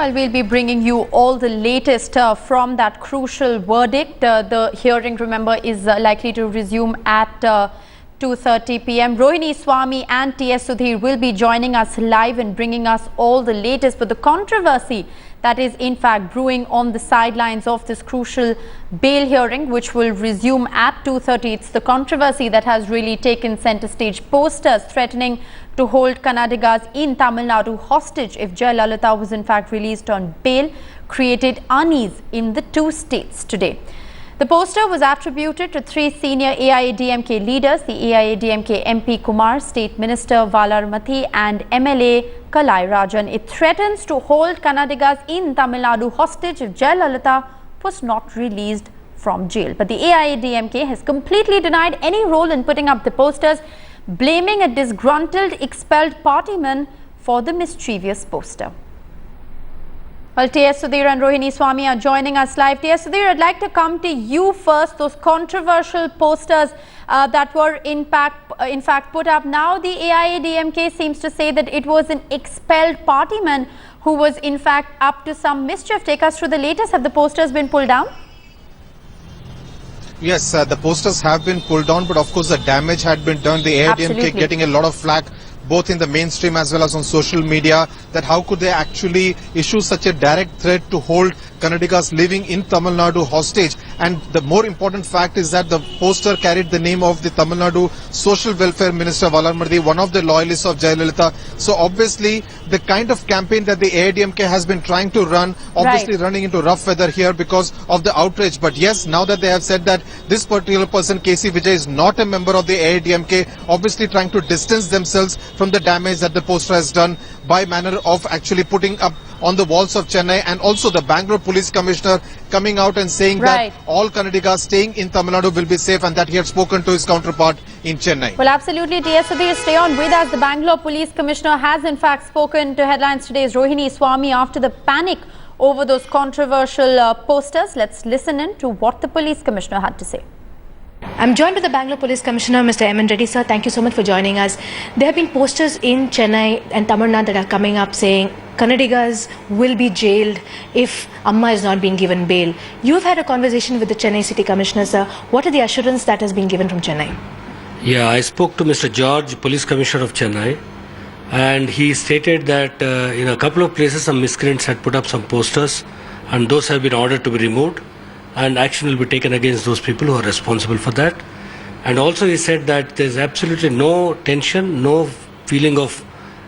Well, we'll be bringing you all the latest from that crucial verdict. The hearing, remember, is likely to resume at 2:30 p.m. Rohini Swami and T.S. Sudhir will be joining us live and bringing us all the latest. But the controversy that is in fact brewing on the sidelines of this crucial bail hearing, which will resume at 2:30. It's the controversy that has really taken center stage. Posters threatening to hold Kannadigas in Tamil Nadu hostage if Jayalalitha was in fact released on bail created unease in the two states today. The poster was attributed to three senior AIADMK leaders, the AIADMK MP Kumar, State Minister Valaramathi and MLA Kalai Rajan. It threatens to hold Kannadigas in Tamil Nadu hostage if Jayalalitha was not released from jail. But the AIADMK has completely denied any role in putting up the posters, blaming a disgruntled expelled partyman for the mischievous poster. Well, T.S. Sudhir and Rohini Swami are joining us live. T.S. Sudhir, I'd like to come to you first. Those controversial posters that were in fact put up. Now the AIADMK seems to say that it was an expelled partyman who was in fact up to some mischief. Take us through the latest. Have the posters been pulled down? Yes, the posters have been pulled down, but of course the damage had been done. The AIADMK getting a lot of flack both in the mainstream as well as on social media, that how could they actually issue such a direct threat to hold Kannadigas living in Tamil Nadu hostage. And the more important fact is that the poster carried the name of the Tamil Nadu Social Welfare Minister Valaramathi, one of the loyalists of Jayalalitha. So obviously the kind of campaign that the AIADMK has been trying to run, obviously running into rough weather here because of the outrage. But yes, now that they have said that this particular person, KC Vijay, is not a member of the AIADMK, obviously trying to distance themselves from the damage that the poster has done by manner of actually putting up on the walls of Chennai, and also the Bangalore Police Commissioner coming out and saying that all Kannadigas staying in Tamil Nadu will be safe, and that he had spoken to his counterpart in Chennai. Well, absolutely. T.S. Sudhir, stay on with us. The Bangalore Police Commissioner has in fact spoken to Headlines Today's Rohini Swami after the panic over those controversial posters. Let's listen in to what the Police Commissioner had to say. I'm joined with the Bangalore Police Commissioner, Mr. M.N. Reddy, sir. Thank you so much for joining us. There have been posters in Chennai and Tamil Nadu that are coming up saying Kannadigas will be jailed if Amma is not being given bail. You've had a conversation with the Chennai City Commissioner, sir. What are the assurance that has been given from Chennai? Yeah, I spoke to Mr. George, Police Commissioner of Chennai, and he stated that in a couple of places some miscreants had put up some posters, and those have been ordered to be removed, and action will be taken against those people who are responsible for that. And also he said that there is absolutely no tension, no feeling of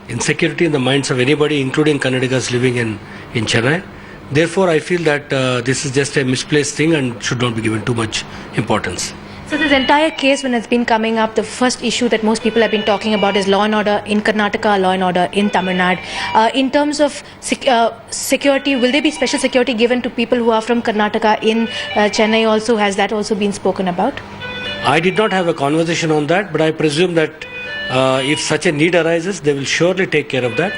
insecurity in the minds of anybody, including Kannadigas living in Chennai. Therefore, I feel that this is just a misplaced thing and should not be given too much importance. So this entire case, when it's been coming up, the first issue that most people have been talking about is law and order in Karnataka, law and order in Tamil Nadu. In terms of security, will there be special security given to people who are from Karnataka in Chennai also? Has that also been spoken about? I did not have a conversation on that, but I presume that if such a need arises, they will surely take care of that.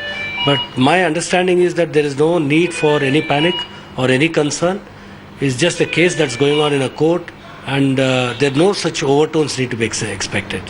But my understanding is that there is no need for any panic or any concern. It's just a case that's going on in a court, and there are no such overtones need to be expected.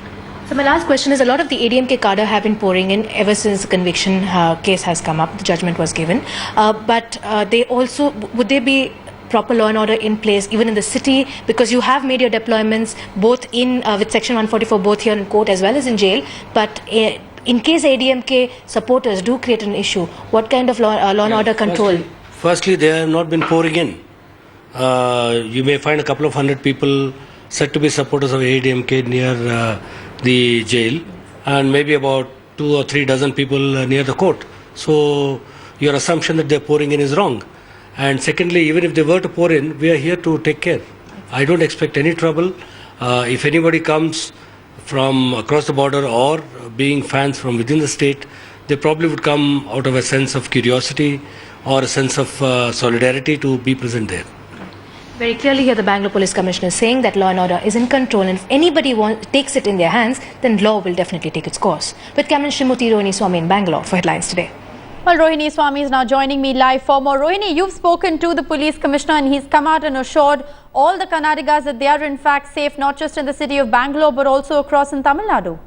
So my last question is, a lot of the ADMK cadre have been pouring in ever since the conviction case has come up, the judgment was given. But they also, would there be proper law and order in place even in the city, because you have made your deployments both in with section 144 both here in court as well as in jail, but in case ADMK supporters do create an issue, what kind of law and order control? Firstly, they have not been pouring in. You may find a couple of hundred people said to be supporters of ADMK near the jail, and maybe about 2 or 3 dozen people near the court. So your assumption that they're pouring in is wrong. And secondly, even if they were to pour in, we are here to take care. I don't expect any trouble. If anybody comes from across the border or being fans from within the state, they probably would come out of a sense of curiosity or a sense of solidarity to be present there. Very clearly here the Bangalore Police Commissioner is saying that law and order is in control, and if anybody takes it in their hands, then law will definitely take its course. With Cameron Shrimurthy, Rohini Swami in Bangalore for Headlines Today. Well, Rohini Swami is now joining me live for more. Rohini, you've spoken to the Police Commissioner and he's come out and assured all the Kannadigas that they are in fact safe, not just in the city of Bangalore, but also across in Tamil Nadu.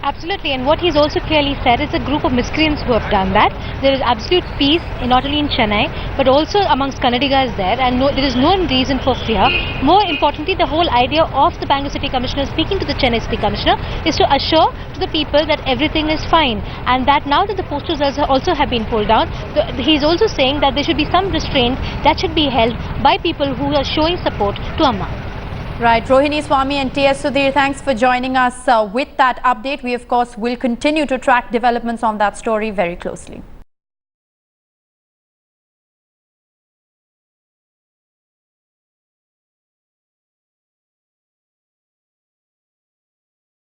Absolutely, and what he's also clearly said is a group of miscreants who have done that. There is absolute peace, not only in Chennai, but also amongst Kannadigas there, and there is no reason for fear. More importantly, the whole idea of the Bangalore City Commissioner speaking to the Chennai City Commissioner is to assure to the people that everything is fine, and that now that the posters also have been pulled down, he's also saying that there should be some restraint that should be held by people who are showing support to Amma. Right, Rohini Swami and T.S. Sudhir, thanks for joining us with that update. We, of course, will continue to track developments on that story very closely.